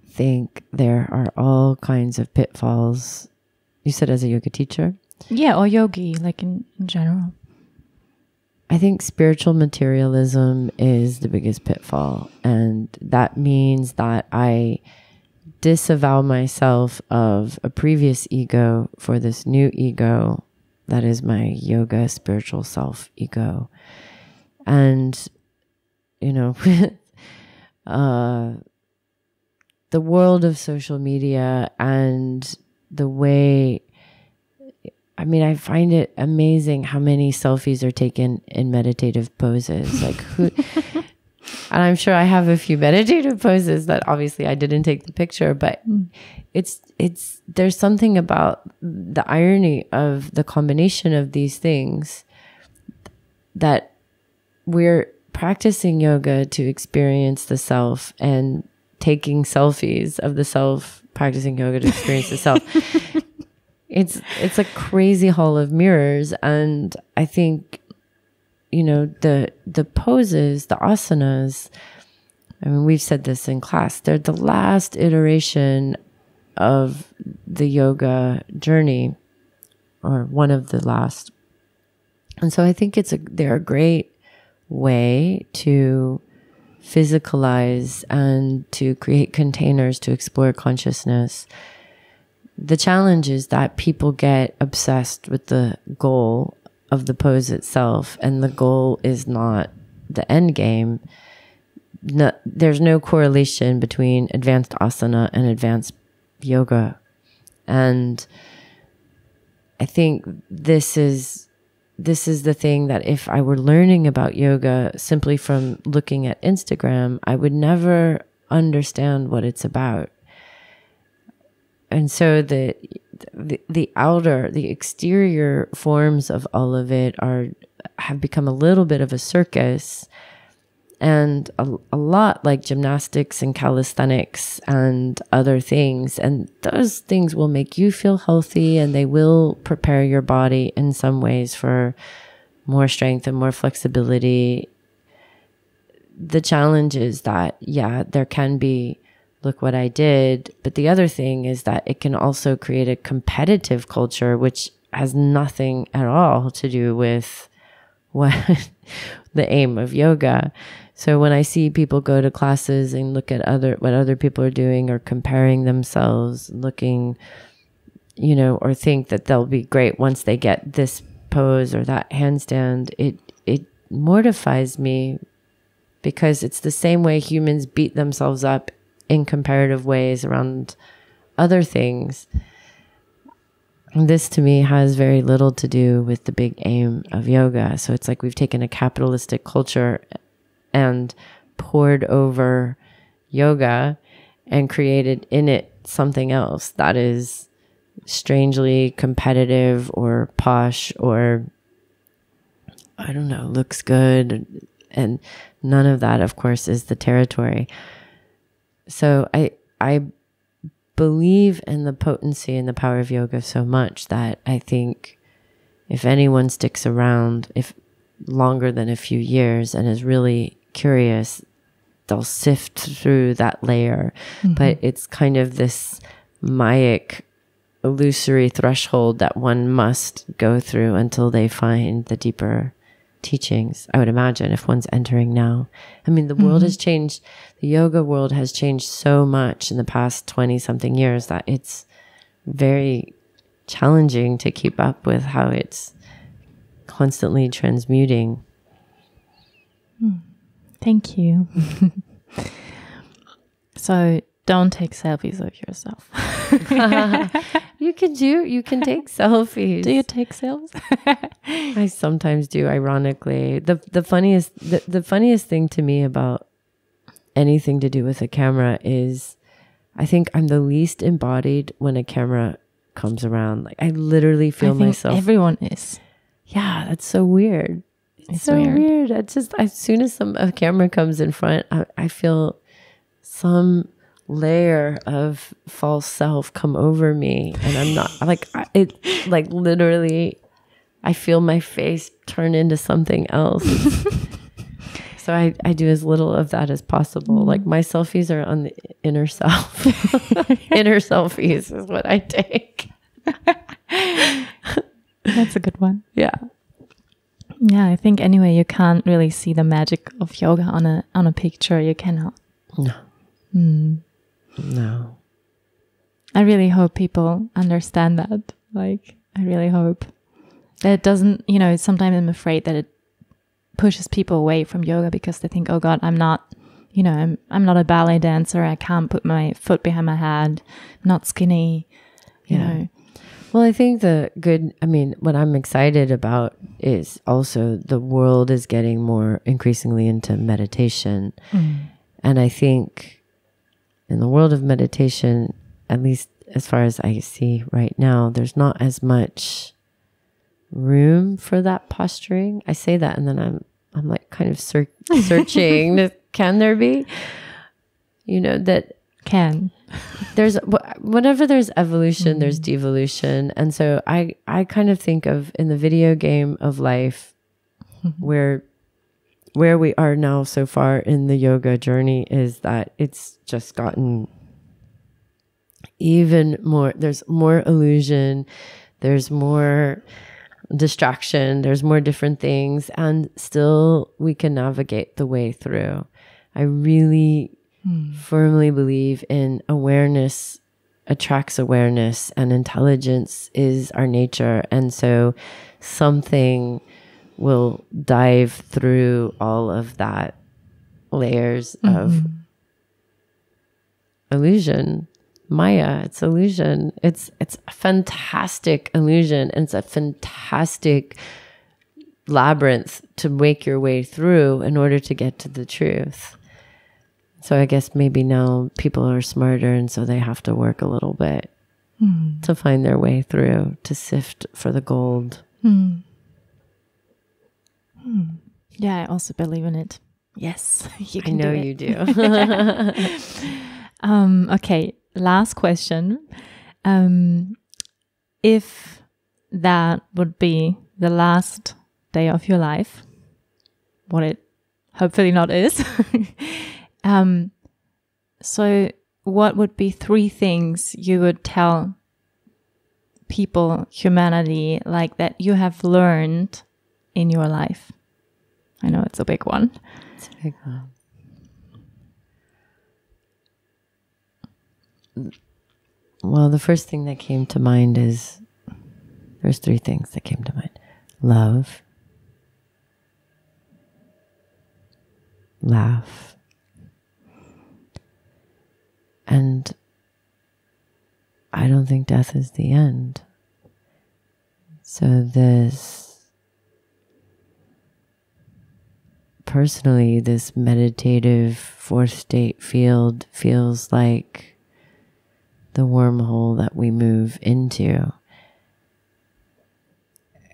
think there are all kinds of pitfalls. You said as a yoga teacher? Yeah, or yogi, in general. I think spiritual materialism is the biggest pitfall. And that means that I disavow myself of a previous ego for this new ego that is my yoga spiritual self ego. And, the world of social media and the way, I find it amazing how many selfies are taken in meditative poses. And I'm sure I have a few meditative poses that obviously I didn't take the picture, but there's something about the irony of the combination of these things, that we're practicing yoga to experience the self and taking selfies of the self, practicing yoga to experience the self. It's a crazy hall of mirrors. And I think, the poses, the asanas, we've said this in class, they're the last iteration of the yoga journey, or one of the last. And so I think they're a great way to physicalize and to create containers to explore consciousness. The challenge is that people get obsessed with the goal of the pose itself, and the goal is not the end game. No, there's no correlation between advanced asana and advanced yoga. And I think this is the thing that if I were learning about yoga simply from looking at Instagram, I would never understand what it's about. And so the exterior forms of all of it have become a little bit of a circus, and a lot like gymnastics and calisthenics and other things. And those things will make you feel healthy, and they will prepare your body in some ways for more strength and more flexibility. The challenge is that, yeah, there can be, look what I did. But the other thing is that it can also create a competitive culture, which has nothing at all to do with what the aim of yoga. So when I see people go to classes and look at what other people are doing, or comparing themselves, looking, or think that they'll be great once they get this pose or that handstand, it mortifies me, because it's the same way humans beat themselves up in comparative ways around other things. And this to me has very little to do with the big aim of yoga. So it's like we've taken a capitalistic culture and poured over yoga and created in it something else that is strangely competitive or posh, or I don't know, looks good. And none of that, of course, is the territory. So I believe in the potency and the power of yoga so much that I think if anyone sticks around, if longer than a few years, and is really curious, they'll sift through that layer. Mm-hmm. But it's kind of this Mayic, illusory threshold that one must go through until they find the deeper teachings, I would imagine, if one's entering now. I mean, the world has changed. The yoga world has changed so much in the past 20 something years that it's very challenging to keep up with how it's constantly transmuting. Thank you. So don't take selfies of yourself. You can take selfies. Do you take selfies? I sometimes do, ironically. The funniest thing to me about anything to do with a camera is I think I'm the least embodied when a camera comes around. Like I literally feel myself. Everyone is. Yeah, that's so weird. It's so weird. It's just, as soon as a camera comes in front, I feel some layer of false self come over me, and I'm not like literally I feel my face turn into something else. So I do as little of that as possible. Like my selfies are on the inner self. Inner selfies is what I take. That's a good one. Yeah. Yeah, I think anyway you can't really see the magic of yoga on a picture. You cannot. No. No. I really hope people understand that. Like, I really hope that it doesn't, sometimes I'm afraid that it pushes people away from yoga because they think, oh God, I'm not a ballet dancer. I can't put my foot behind my head. I'm not skinny, you know. Well, I think what I'm excited about is also the world is getting more increasingly into meditation. And I think in the world of meditation, at least as far as I see right now, there's not as much room for that posturing. I say that, and then I'm like kind of searching. Can there be? That can. There's whenever there's evolution, there's devolution, and so I kind of think of in the video game of life, where we are now so far in the yoga journey is that it's just gotten even more. There's more illusion, there's more distraction, there's more different things, and still we can navigate the way through. I really firmly believe in awareness attracts awareness, and intelligence is our nature. And so something will dive through all of that layers of illusion. Maya, it's illusion. It's a fantastic illusion, and it's a fantastic labyrinth to make your way through in order to get to the truth. So I guess maybe now people are smarter, and so they have to work a little bit to find their way through, to sift for the gold. Yeah, I also believe in it. Yes, you I can know do it. you do. Okay, last question. If that would be the last day of your life, what it hopefully not is, so what would be 3 things you would tell people, humanity, like that you have learned in your life? I know it's a big one. It's a big one. Well, the first thing that came to mind is, there's 3 things that came to mind. Love, laugh, and I don't think death is the end. So this, personally, this meditative 4th state field feels like the wormhole that we move into.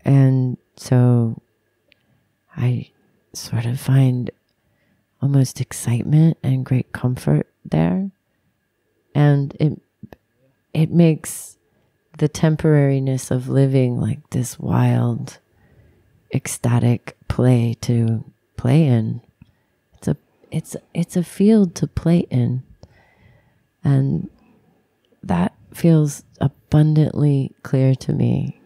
And so I sort of find almost excitement and great comfort there. And it makes the temporariness of living like this wild, ecstatic play to play in. It's a field to play in. And that feels abundantly clear to me.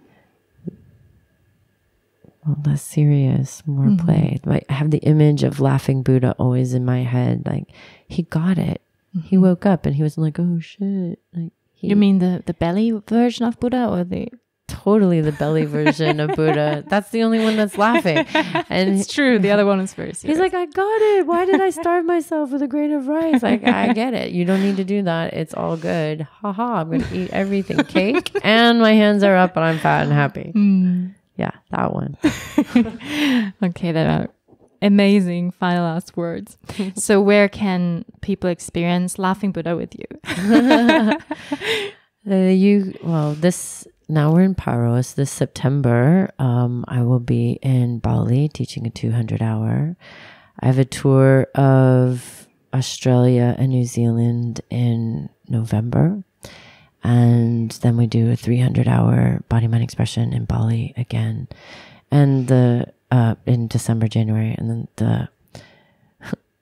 Well, less serious, more play. Like, I have the image of laughing Buddha always in my head. Like, he got it. He woke up and he was like, oh shit. Like, You mean the belly version of Buddha, or the... Totally the belly version of Buddha. That's the only one that's laughing. And it's true. The other one is very serious. He's like, I got it. Why did I starve myself with a grain of rice? Like, I get it. You don't need to do that. It's all good. Haha, I'm going to eat everything. Cake. And my hands are up and I'm fat and happy. Yeah, that one. Okay, that are amazing final last words. So where can people experience Laughing Buddha with you? Now we're in Paros. This September, I will be in Bali teaching a 200-hour. I have a tour of Australia and New Zealand in November. And then we do a 300-hour body mind expression in Bali again. And in December, January. And then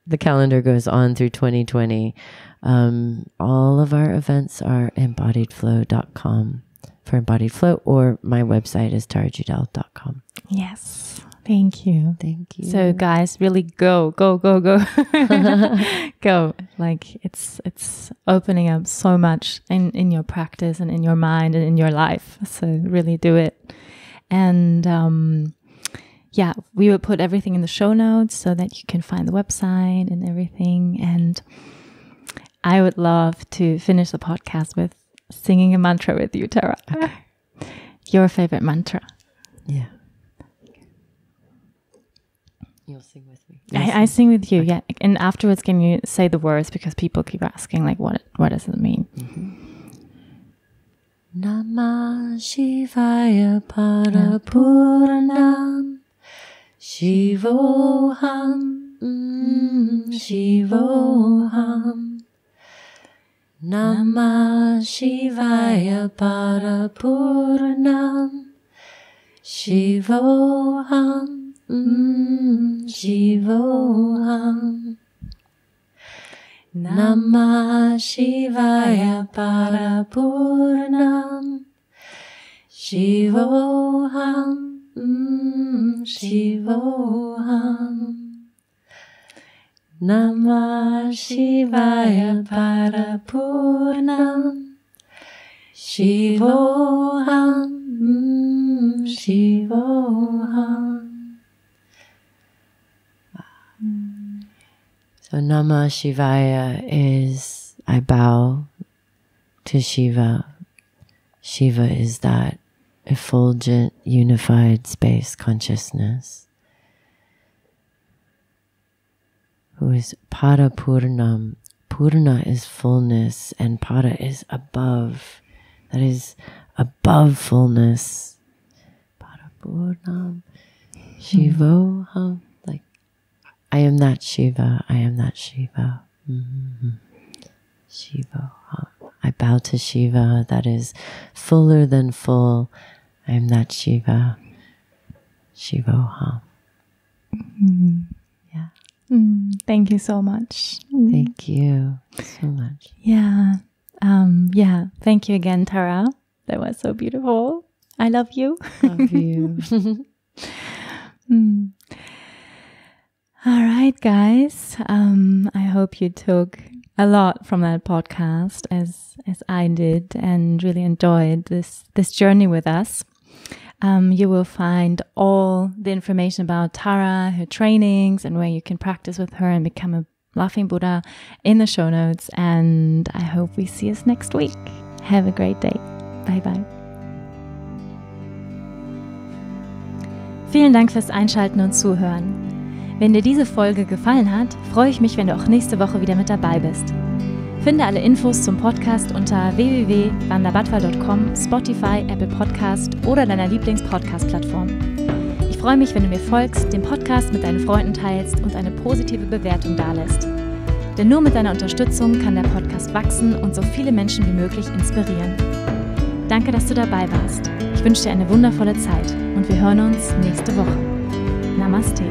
the calendar goes on through 2020. All of our events are embodiedflow.com. for Embodied Flow, or my website is tarajudelle.com. Yes. Thank you. Thank you. So guys, really go. Go. Like it's opening up so much in your practice and in your mind and in your life. So really do it. And yeah, we will put everything in the show notes so that you can find the website and everything. And I would love to finish the podcast with singing a mantra with you, Tara. Okay. Your favorite mantra. Yeah. You'll sing with me. I sing with you, okay. Yeah. And afterwards, can you say the words, because people keep asking, like, what does it mean? Namah Shivaya Parapurnam Shivoham Shivoham Namah Shivaya Parapurnam Shivoham Shivoham Namah Shivaya Parapurnam Shivoham Shivoham Namah Shivaya Parapurnam Shivoham Shivoham. So Namah Shivaya is I bow to Shiva. Shiva is that effulgent, unified space consciousness who is Parapurnam. Purna is fullness and Para is above. That is above fullness. Parapurnam. Shivoham. Like, I am that Shiva. I am that Shiva. Shivoham. I bow to Shiva. That is fuller than full. I am that Shiva. Shivoham. Yeah. Thank you so much. Thank you so much. Yeah. Thank you again, Tara. That was so beautiful. I love you. Love you. All right, guys. I hope you took a lot from that podcast as I did and really enjoyed this journey with us. You will find all the information about Tara, her trainings, and where you can practice with her and become a Laughing Buddha in the show notes. And I hope we see us next week. Have a great day. Bye bye. Vielen Dank fürs Einschalten und Zuhören. Wenn dir diese Folge gefallen hat, freue ich mich, wenn du auch nächste Woche wieder mit dabei bist. Finde alle Infos zum Podcast unter www.wandabadwal.com, Spotify, Apple Podcast oder deiner Lieblings-Podcast-Plattform. Ich freue mich, wenn du mir folgst, den Podcast mit deinen Freunden teilst und eine positive Bewertung dalässt. Denn nur mit deiner Unterstützung kann der Podcast wachsen und so viele Menschen wie möglich inspirieren. Danke, dass du dabei warst. Ich wünsche dir eine wundervolle Zeit und wir hören uns nächste Woche. Namaste.